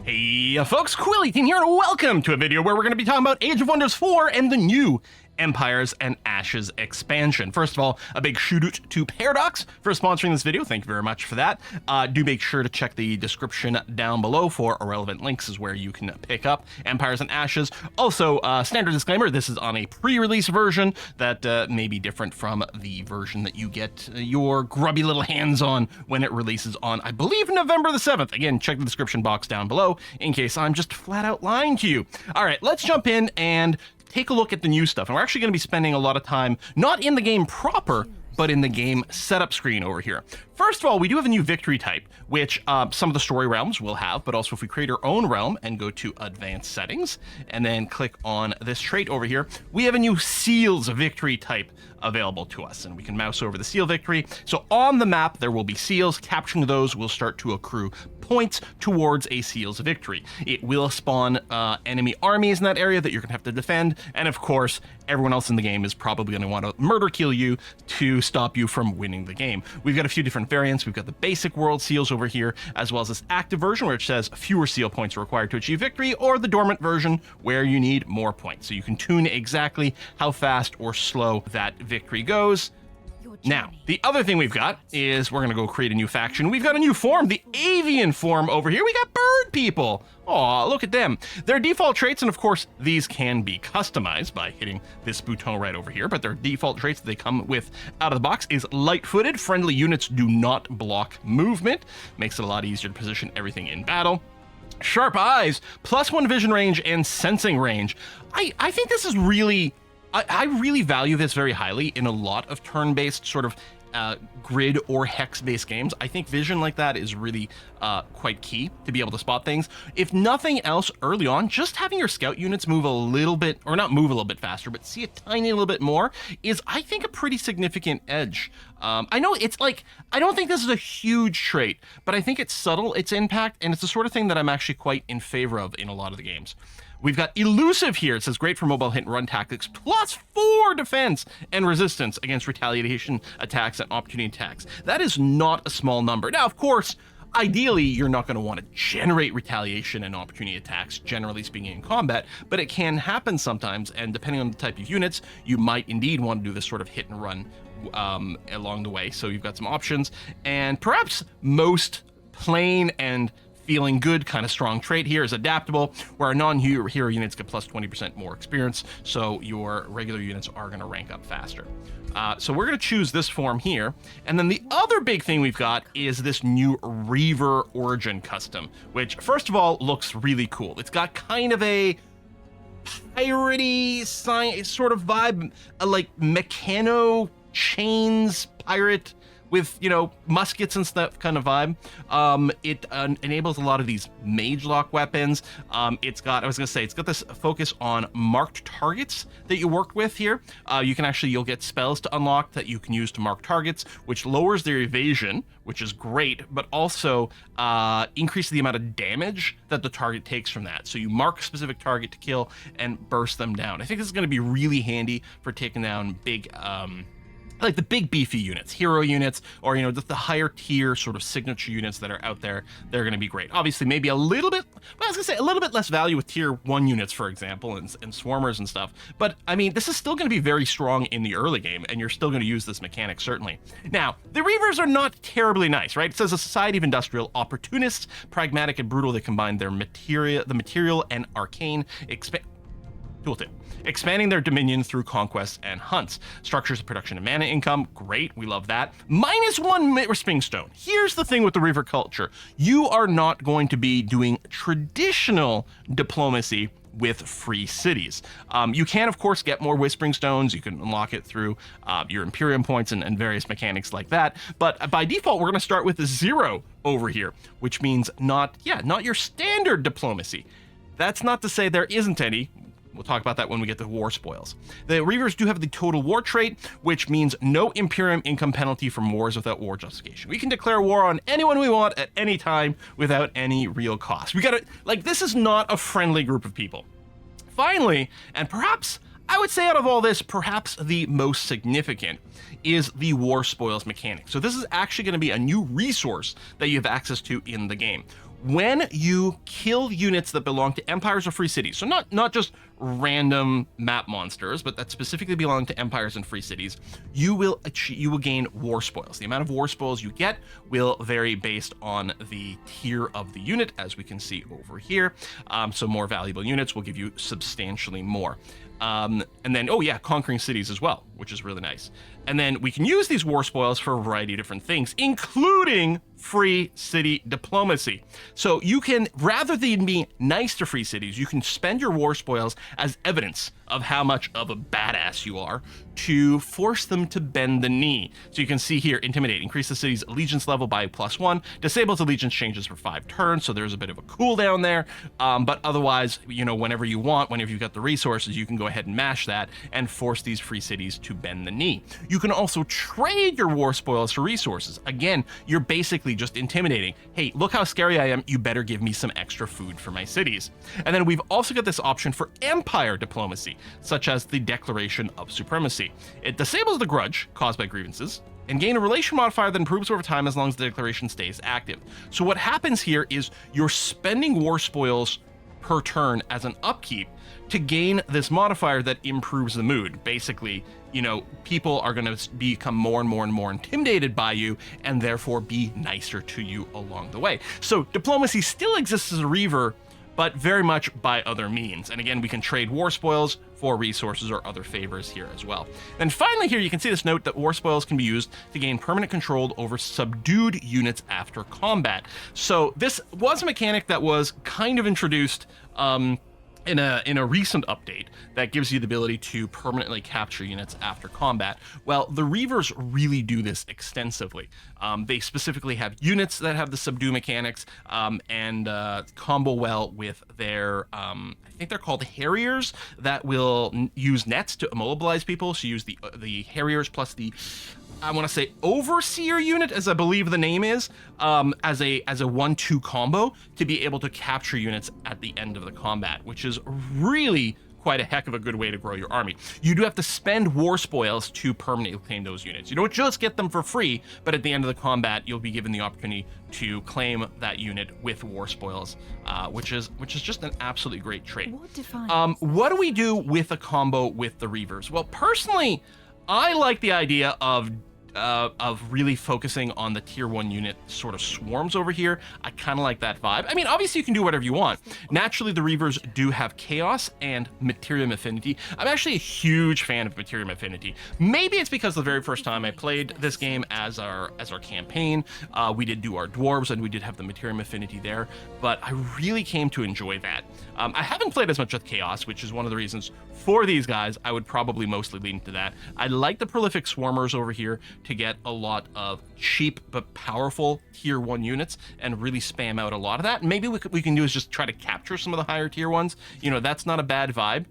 Hey folks, Quill18 here, and welcome to a video where we're going to be talking about Age of Wonders 4 and the new Empires and Ashes expansion. First of all, a big shout out to Paradox for sponsoring this video. Thank you very much for that. Do make sure to check the description down below for irrelevant links is where you can pick up Empires and Ashes. Also, standard disclaimer, this is on a pre-release version that may be different from the version that you get your grubby little hands on when it releases on, I believe, November the 7th. Again, check the description box down below in case I'm just flat out lying to you. All right, let's jump in and take a look at the new stuff. And we're actually going to be spending a lot of time, not in the game proper, but in the game setup screen over here. First of all, we do have a new victory type, which some of the story realms will have, but also if we create our own realm and go to advanced settings and then click on this trait over here, we have a new seals victory type available to us, and we can mouse over the seal victory. So on the map, there will be seals. Capturing those will start to accrue points towards a seals victory. It will spawn enemy armies in that area that you're gonna have to defend, and of course, everyone else in the game is probably gonna want to murder kill you to stop you from winning the game. We've got a few different variants. We've got the basic world seals over here, as well as this active version where it says fewer seal points are required to achieve victory, or the dormant version where you need more points. So you can tune exactly how fast or slow that victory goes. Now, the other thing we've got is we're going to go create a new faction. We've got a new form, the avian form over here. We got bird people. Aw, look at them. Their default traits, and of course, these can be customized by hitting this bouton right over here, but their default traits that they come with out of the box is light-footed. Friendly units do not block movement. Makes it a lot easier to position everything in battle. Sharp eyes, +1 vision range and sensing range. I think this is really... I really value this very highly in a lot of turn-based sort of grid or hex-based games. I think vision like that is really quite key to be able to spot things. If nothing else, early on, just having your scout units move a little bit, or not move a little bit faster, but see a tiny little bit more is, I think, a pretty significant edge. I know it's like, I don't think this is a huge trait, but I think it's subtle, its impact, and it's the sort of thing that I'm actually quite in favor of in a lot of the games. We've got elusive here. It says great for mobile hit and run tactics, +4 defense and resistance against retaliation attacks and opportunity attacks. That is not a small number. Now, of course, ideally, you're not going to want to generate retaliation and opportunity attacks, generally speaking, in combat, but it can happen sometimes, and depending on the type of units, you might indeed want to do this sort of hit and run along the way. So you've got some options, and perhaps most plain and feeling good kind of strong trait here is adaptable, where our non-hero units get +20% more experience, so your regular units are going to rank up faster. So we're going to choose this form here, and then the other big thing we've got is this new Reaver Origin custom, which first of all looks really cool. It's got kind of a piratey sort of vibe, like mechano chains pirate with, you know, muskets and stuff kind of vibe. It enables a lot of these mage lock weapons. It's got this focus on marked targets that you work with here. You'll get spells to unlock that you can use to mark targets, which lowers their evasion, which is great, but also increases the amount of damage that the target takes from that. So you mark a specific target to kill and burst them down. I think this is going to be really handy for taking down big, like the big beefy units, hero units, or, you know, the higher tier sort of signature units that are out there. They're going to be great. Obviously, maybe a little bit, well, I was going to say a little bit less value with tier 1 units, for example, and swarmers and stuff. But I mean, this is still going to be very strong in the early game, and you're still going to use this mechanic, certainly. Now, the Reavers are not terribly nice, right? It says a society of industrial opportunists, pragmatic and brutal. They combine the material and arcane tooltip, expanding their dominion through conquests and hunts. Structures of production and mana income, great, we love that. -1 Whispering Stone. Here's the thing with the Reaver Culture. You are not going to be doing traditional diplomacy with free cities. You can, of course, get more Whispering Stones. You can unlock it through your Imperium points and various mechanics like that. But by default, we're going to start with a 0 over here, which means not your standard diplomacy. That's not to say there isn't any. We'll talk about that when we get to war spoils. The Reavers do have the total war trait, which means no Imperium income penalty from wars without war justification. We can declare war on anyone we want at any time without any real cost. We gotta, like, this is not a friendly group of people. Finally, and perhaps, I would say out of all this, perhaps the most significant is the war spoils mechanic. So this is actually going to be a new resource that you have access to in the game. when you kill units that belong to empires or free cities, so not just random map monsters, but that specifically belong to empires and free cities, you will gain war spoils. The amount of war spoils you get will vary based on the tier of the unit, as we can see over here. So more valuable units will give you substantially more. And then, oh yeah, conquering cities as well, which is really nice. And then we can use these war spoils for a variety of different things, including free city diplomacy. So you can, rather than be nice to free cities, you can spend your war spoils as evidence of how much of a badass you are to force them to bend the knee. So you can see here, intimidate, increase the city's allegiance level by +1, disables allegiance changes for 5 turns, so there's a bit of a cooldown there, but otherwise, you know, whenever you want, whenever you've got the resources, you can go ahead and mash that and force these free cities to bend the knee. You can also trade your war spoils for resources. Again, you're basically just intimidating. Hey, look how scary I am, you better give me some extra food for my cities. And then we've also got this option for empire diplomacy, such as the Declaration of Supremacy. It disables the grudge caused by grievances and gain a relation modifier that improves over time as long as the declaration stays active. So what happens here is you're spending war spoils per turn as an upkeep to gain this modifier that improves the mood. Basically, you know, people are going to become more and more and more intimidated by you and therefore be nicer to you along the way. So diplomacy still exists as a Reaver, but very much by other means. And again, we can trade war spoils for resources or other favors here as well. Then finally here, you can see this note that war spoils can be used to gain permanent control over subdued units after combat. So this was a mechanic that was kind of introduced in a recent update that gives you the ability to permanently capture units after combat. Well, the Reavers really do this extensively. They specifically have units that have the subdue mechanics and combo well with their, I think they're called Harriers, that will use nets to immobilize people. So you use the Harriers plus the, I want to say, Overseer unit, as I believe the name is, as a 1-2 combo to be able to capture units at the end of the combat, which is really quite a heck of a good way to grow your army. You do have to spend war spoils to permanently claim those units. You don't just get them for free, but at the end of the combat, you'll be given the opportunity to claim that unit with war spoils, which is just an absolutely great trait. What do we do with a combo with the Reavers? Well, personally, I like the idea of really focusing on the tier 1 unit sort of swarms over here. I kind of like that vibe. I mean, obviously you can do whatever you want. Naturally, the Reavers do have chaos and materium affinity. I'm actually a huge fan of materium affinity. Maybe it's because the very first time I played this game as our campaign, we did do our dwarves and we did have the materium affinity there, but I really came to enjoy that. I haven't played as much with chaos, which is one of the reasons for these guys I would probably mostly lean to that. I like the prolific swarmers over here to get a lot of cheap but powerful tier 1 units and really spam out a lot of that. Maybe what we can do is just try to capture some of the higher tier ones. You know, that's not a bad vibe.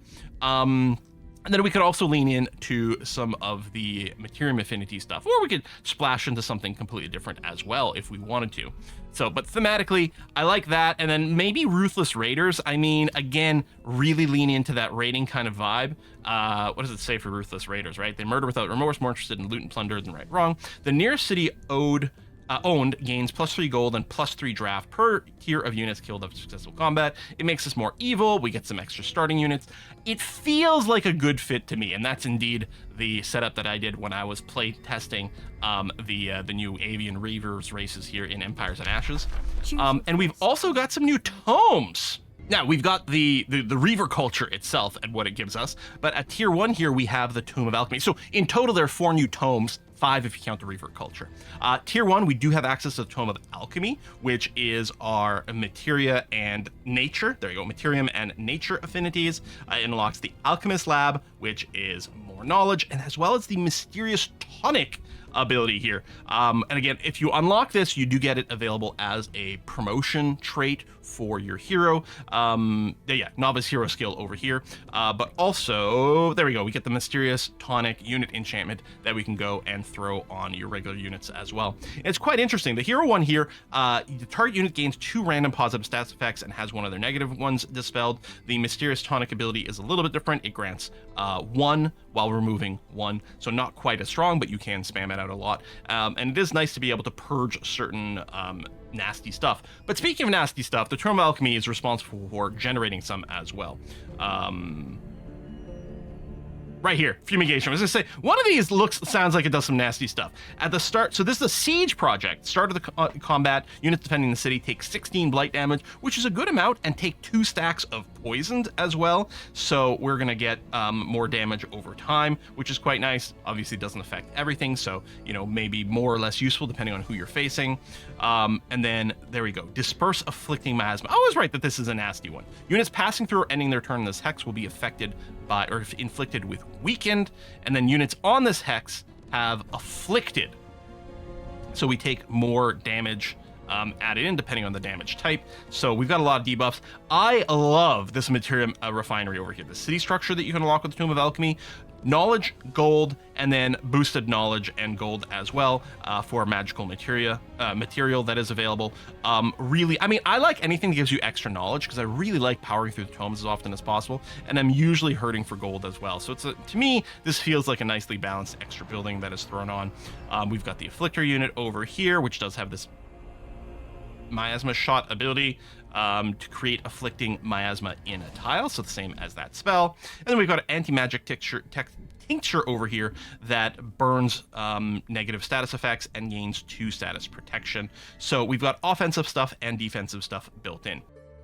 And then we could also lean into some of the materium affinity stuff, or we could splash into something completely different as well if we wanted to. So, but thematically, I like that. And then maybe Ruthless Raiders. I mean, again, really lean into that raiding kind of vibe. What does it say for Ruthless Raiders, right? They murder without remorse, more interested in loot and plunder than right wrong. The nearest city owned gains +3 gold and +3 draft per tier of units killed after successful combat. It makes us more evil. We get some extra starting units. It feels like a good fit to me, and that's indeed the setup that I did when I was play testing the new Avian Reavers races here in Empires and Ashes. And we've also got some new tomes. Now, we've got the Reaver Culture itself and what it gives us, but at tier 1 here, we have the Tome of Alchemy. So in total, there are 4 new tomes, 5 if you count the Reaver Culture. Tier 1, we do have access to the Tome of Alchemy, which is our materia and nature. There you go, materium and nature affinities. It unlocks the Alchemist Lab, which is more knowledge, and as well as the mysterious tonic ability here. And again, if you unlock this, you do get it available as a promotion trait for your hero. Yeah, novice hero skill over here. But also, there we go, we get the mysterious tonic unit enchantment that we can go and throw on your regular units as well. It's quite interesting. The hero one here, the target unit gains 2 random positive stats effects and has one of their negative ones dispelled. The mysterious tonic ability is a little bit different. It grants 1 while removing 1, so not quite as strong, but you can spam it out a lot. And it is nice to be able to purge certain nasty stuff. But speaking of nasty stuff, the Tome of Alchemy is responsible for generating some as well. Right here, fumigation. I was gonna say, one of these sounds like it does some nasty stuff. At the start, so this is a siege project. Start of the combat, units defending the city take 16 blight damage, which is a good amount, and take 2 stacks of poisoned as well. So we're gonna get more damage over time, which is quite nice. Obviously doesn't affect everything, so, you know, maybe more or less useful depending on who you're facing. And then, there we go. Disperse Afflicting Miasma. I was right that this is a nasty one. Units passing through or ending their turn in this hex will be affected by, or inflicted with weakened, and then units on this hex have afflicted. So we take more damage added in depending on the damage type. So we've got a lot of debuffs. I love this Materia Refinery over here. The city structure that you can unlock with the Tome of Alchemy. Knowledge, gold, and then boosted knowledge and gold as well for magical material that is available. Really, I mean, I like anything that gives you extra knowledge because I really like powering through the tomes as often as possible, and I'm usually hurting for gold as well. So to me, this feels like a nicely balanced extra building that is thrown on. We've got the Afflictor unit over here, which does have this Miasma Shot ability to create afflicting miasma in a tile, so the same as that spell. And then we've got an anti-magic tincture over here that burns negative status effects and gains 2 status protection. So we've got offensive stuff and defensive stuff built in.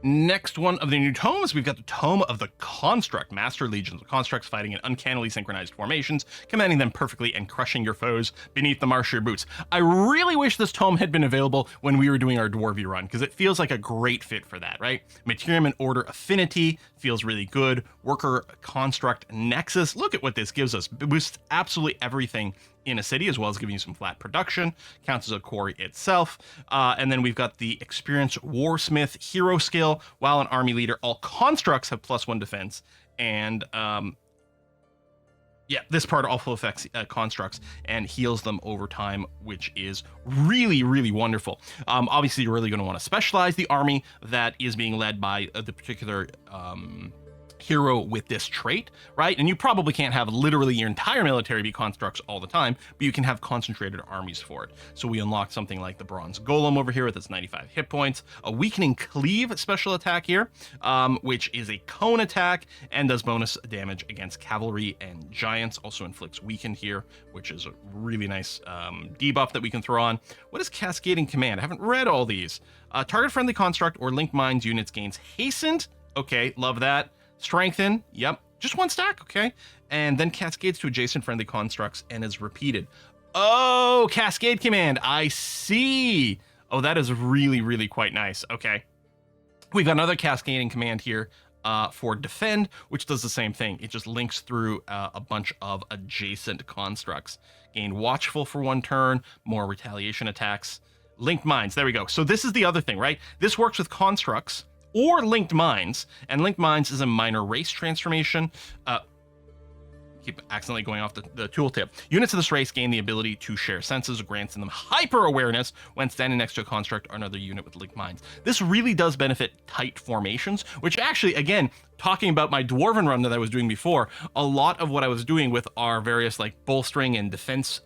Next one of the new tomes, we've got the Tome of the Construct. Master legions of constructs fighting in uncannily synchronized formations, commanding them perfectly and crushing your foes beneath the marsh of your boots. I really wish this tome had been available when we were doing our Dwarvy run, because it feels like a great fit for that, right? Materium and Order Affinity feels really good. Worker Construct Nexus, look at what this gives us. It boosts absolutely everything in a city, as well as giving you some flat production, counts as a quarry itself. And then we've got the Experienced Warsmith hero skill. While an army leader, all constructs have +1 defense. And yeah, this part also affects constructs and heals them over time, which is really, really wonderful. Obviously, you're really going to want to specialize the army that is being led by the particular hero with this trait, right? And you probably can't have literally your entire military be constructs all the time, but you can have concentrated armies for it. So we unlock something like the Bronze Golem over here with its 95 hit points, a Weakening Cleave special attack here, which is a cone attack and does bonus damage against cavalry and giants, also inflicts weakened here, which is a really nice debuff that we can throw on. What is Cascading Command? I haven't read all these. Target friendly construct or linked mines units gains hastened. Okay, love that. Strengthen, yep, just 1 stack, okay. And then cascades to adjacent friendly constructs and is repeated. Oh, Cascade Command, I see. Oh, that is really, really quite nice, okay. We've got another Cascading Command here for Defend, which does the same thing. It just links through a bunch of adjacent constructs. Gain Watchful for 1 turn, more retaliation attacks. Linked Mines, there we go. So this is the other thing, right? This works with constructs or linked mines, and linked mines is a minor race transformation. Keep accidentally going off the tooltip. Units of this race gain the ability to share senses, granting them hyper awareness when standing next to a construct or another unit with linked mines. This really does benefit tight formations, which actually, again, talking about my Dwarven run that I was doing before, a lot of what I was doing with our various like bolstering and defense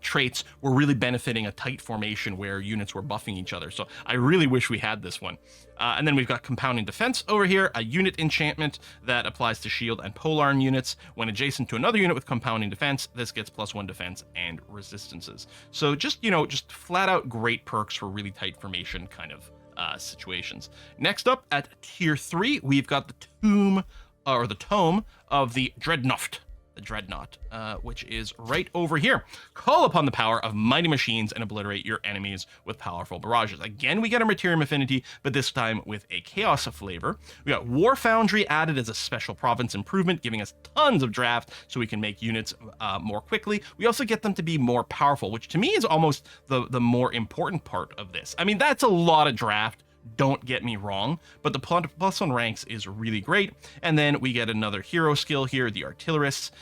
traits were really benefiting a tight formation where units were buffing each other. So I really wish we had this one. And then we've got Compounding Defense over here, a unit enchantment that applies to shield and polearm units. When adjacent to another unit with Compounding Defense, this gets +1 defense and resistances. So just, you know, just flat out great perks for really tight formation kind of situations. Next up at tier 3, we've got the Tome of the Dreadnought. Dreadnought, which is right over here. Call upon the power of mighty machines and obliterate your enemies with powerful barrages. Again, we get a Materium Affinity, but this time with a Chaos flavor. We got War Foundry added as a special province improvement, giving us tons of draft so we can make units more quickly. We also get them to be more powerful, which to me is almost the more important part of this. I mean, that's a lot of draft. Don't get me wrong, but the +1 ranks is really great. And then we get another hero skill here, the Artillerist.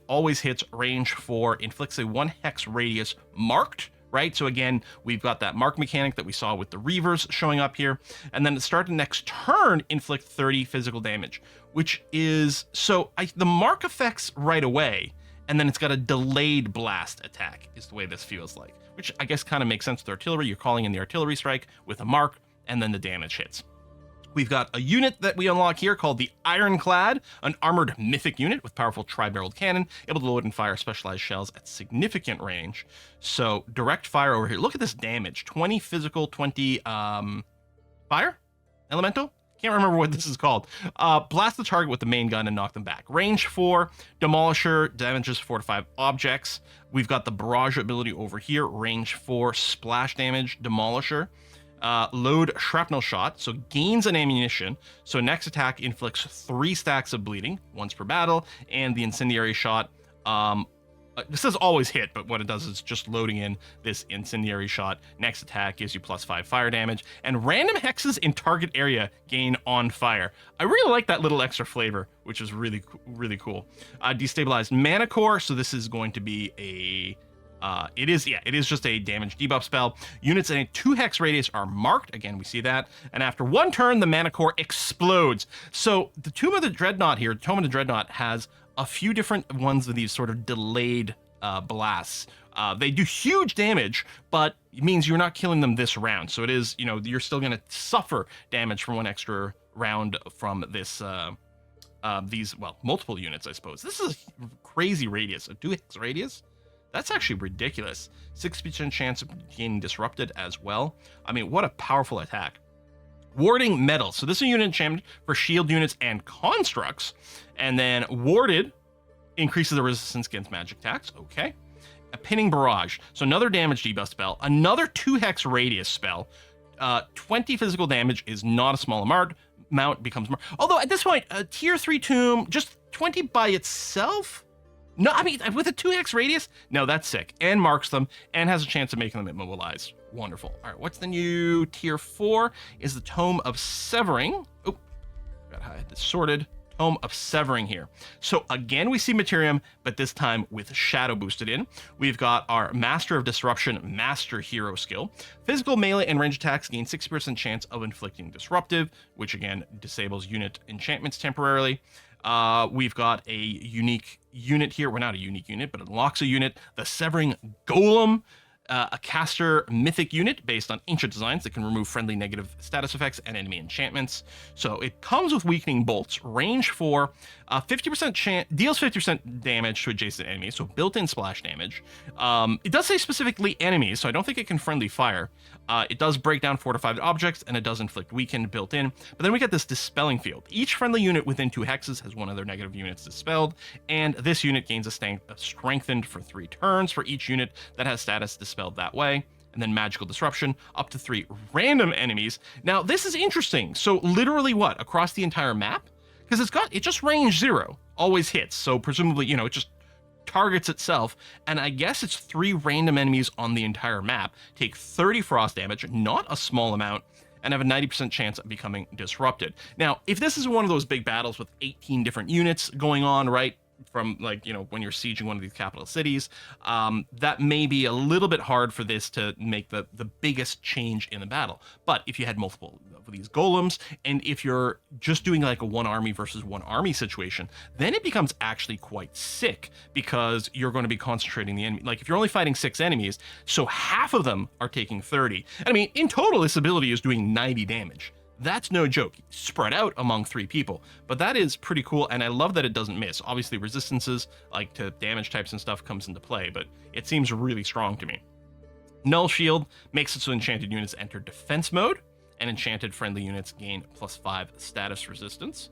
Always hits range 4, inflicts a 1 hex radius marked, right? So again, we've got that mark mechanic that we saw with the Reavers showing up here. And then to start the next turn, inflict 30 physical damage, which is, so the mark affects right away, and then it's got a delayed blast attack is the way this feels like, which I guess kind of makes sense with artillery. You're calling in the artillery strike with a mark, and then the damage hits. We've got a unit that we unlock here called the Ironclad, an armored mythic unit with powerful tri-barreled cannon, able to load and fire specialized shells at significant range. So direct fire over here. Look at this damage. 20 physical, 20 fire? Elemental? Can't remember what this is called. Blast the target with the main gun and knock them back. Range 4, Demolisher, damages 4 to 5 objects. We've got the Barrage ability over here. Range 4, splash damage, Demolisher. Load Shrapnel Shot, so gains an ammunition. So next attack inflicts 3 stacks of bleeding, once per battle. And the Incendiary Shot, this says always hit, but what it does is just loading in this Incendiary Shot. Next attack gives you +5 fire damage, and random hexes in target area gain on fire. I really like that little extra flavor, which is really cool. Destabilized Mana Core, so this is going to be a it is just a damage debuff spell. Units in a 2 hex radius are marked. Again, we see that. And after 1 turn, the Mana Core explodes. So the Tomb of the Dreadnought here, Tome of the Dreadnought, has a few different ones of these sort of delayed blasts. They do huge damage, but it means you're not killing them this round. So it is, you're still going to suffer damage from 1 extra round from this, multiple units, I suppose. This is a crazy radius, a 2 hex radius. That's actually ridiculous. 60% chance of getting disrupted as well. I mean, what a powerful attack. Warding Metal. So this is a unit enchantment for shield units and constructs. And then Warded increases the resistance against magic attacks. Okay. A Pinning Barrage. So another damage debuff spell. Another 2 hex radius spell. 20 physical damage is not a small amount. Becomes more. Although at this point, a tier 3 tomb, just 20 by itself? No, I mean, with a 2x radius? No, that's sick. And marks them, and has a chance of making them immobilized. Wonderful. All right, what's the new tier 4? Is the Tome of Severing. Oh, got how I had this sorted. Tome of Severing here. So again, we see Materium, but this time with Shadow boosted in. We've got our Master of Disruption, Master Hero skill. Physical, melee, and range attacks gain 60% chance of inflicting disruptive, which again, disables unit enchantments temporarily. We've got a unique unit here. Well, not a unique unit, but it unlocks a unit. The Severing Golem, a caster mythic unit based on ancient designs that can remove friendly negative status effects and enemy enchantments. So it comes with weakening bolts, range 4, 50% chance, deals 50% damage to adjacent enemies, so built-in splash damage. It does say specifically enemies, so I don't think it can friendly fire. It does break down fortified objects, and it does inflict weakened built in. But then we get this Dispelling Field. Each friendly unit within 2 hexes has one of their negative units dispelled, and this unit gains a strengthened for 3 turns for each unit that has status dispelled that way. And then Magical Disruption, up to 3 random enemies. Now, this is interesting. So literally what? Across the entire map? Because it just range 0, always hits. So presumably, it just targets itself, and I guess it's 3 random enemies on the entire map take 30 frost damage, not a small amount, and have a 90% chance of becoming disrupted. Now, if this is one of those big battles with 18 different units going on, right, from when you're sieging one of these capital cities, that may be a little bit hard for this to make the biggest change in the battle. But if you had multiple of these golems, and if you're just doing like a 1 army versus 1 army situation, then it becomes actually quite sick, because you're going to be concentrating the enemy. Like if you're only fighting 6 enemies, so half of them are taking 30. I mean, in total, this ability is doing 90 damage. That's no joke, spread out among 3 people, but that is pretty cool, and I love that it doesn't miss. Obviously, resistances, like to damage types and stuff, comes into play, but it seems really strong to me. Null Shield makes it so enchanted units enter defense mode, and enchanted friendly units gain +5 status resistance.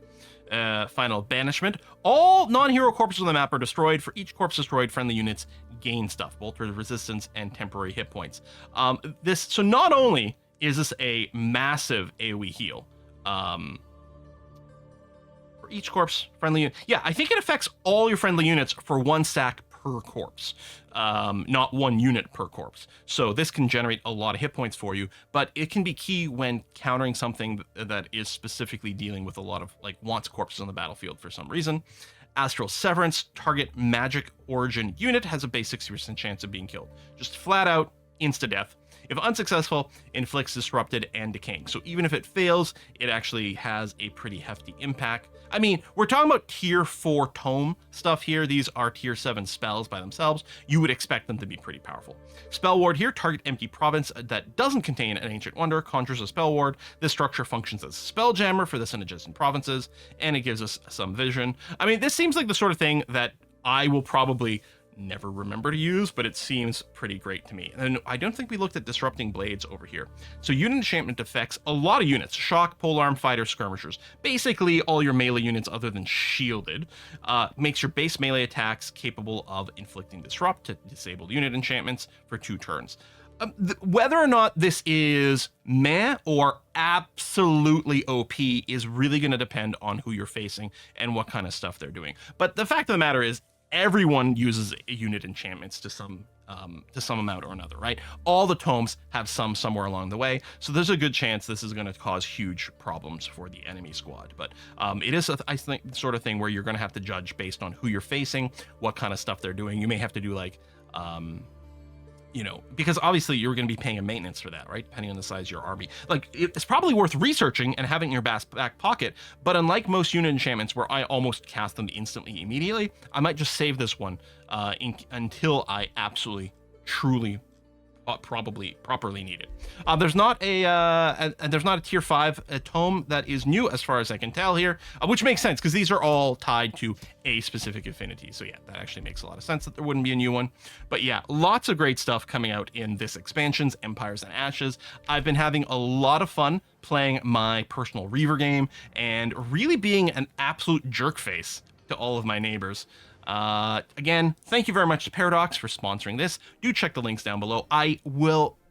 Final Banishment. All non-hero corpses on the map are destroyed. For each corpse destroyed, friendly units gain stuff, both resistance and temporary hit points. So not only is this a massive AoE heal, for each corpse friendly unit. Yeah, I think it affects all your friendly units for 1 stack per corpse, not 1 unit per corpse. So this can generate a lot of hit points for you, but it can be key when countering something that is specifically dealing with a lot of wants corpses on the battlefield for some reason. Astral Severance, target magic origin unit has a base 60% chance of being killed. Just flat out insta-death. If unsuccessful, inflicts disrupted and decaying. So even if it fails, it actually has a pretty hefty impact. I mean, we're talking about tier 4 tome stuff here. These are tier 7 spells by themselves. You would expect them to be pretty powerful. Spell ward here, target empty province that doesn't contain an ancient wonder, conjures a spell ward. This structure functions as a spell jammer for this and adjacent provinces, and it gives us some vision. I mean, this seems like the sort of thing that I will probably never remember to use, but it seems pretty great to me. And I don't think we looked at disrupting blades over here. So unit enchantment affects a lot of units: shock, polearm, fighter, skirmishers, basically all your melee units other than shielded. Makes your base melee attacks capable of inflicting disrupt to disabled unit enchantments for 2 turns. Whether or not this is meh or absolutely OP is really going to depend on who you're facing and what kind of stuff they're doing. But the fact of the matter is, everyone uses unit enchantments to some amount or another, right? All the tomes have some somewhere along the way, so there's a good chance this is going to cause huge problems for the enemy squad. But it is, I think, the sort of thing where you're going to have to judge based on who you're facing, what kind of stuff they're doing. You may have to do like you know, because obviously you're going to be paying a maintenance for that, right? Depending on the size of your army. Like, it's probably worth researching and having in your back pocket, but unlike most unit enchantments where I almost cast them instantly, immediately, I might just save this one until I absolutely, truly, properly need it. There's not a tier 5 tome that is new as far as I can tell here, which makes sense because these are all tied to a specific affinity. So yeah, that actually makes a lot of sense that there wouldn't be a new one. But yeah, lots of great stuff coming out in this expansions, Empires and Ashes. I've been having a lot of fun playing my personal Reaver game and really being an absolute jerk face to all of my neighbors. Again, thank you very much to Paradox for sponsoring this. Do check the links down below. I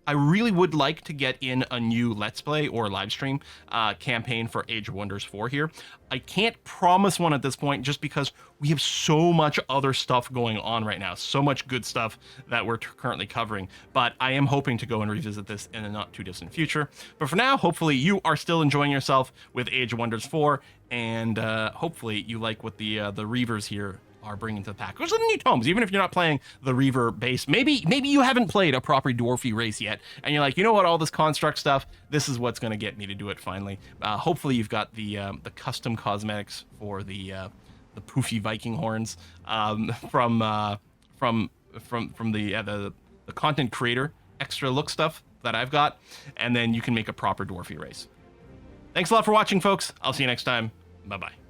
really would like to get in a new Let's Play or live stream campaign for Age of Wonders 4 here. I can't promise one at this point just because we have so much other stuff going on right now, so much good stuff that we're currently covering, but I am hoping to go and revisit this in a not too distant future. But for now, hopefully you are still enjoying yourself with Age of Wonders 4, and hopefully you like what the Reavers here are bringing to the pack. There's some new tomes, even if you're not playing the Reaver base. Maybe you haven't played a proper dwarfy race yet, and you're like, you know what, all this construct stuff, this is what's going to get me to do it finally. Hopefully you've got the custom cosmetics for the poofy Viking horns from the content creator extra look stuff that I've got, and then you can make a proper dwarfy race. Thanks a lot for watching, folks. I'll see you next time. Bye bye.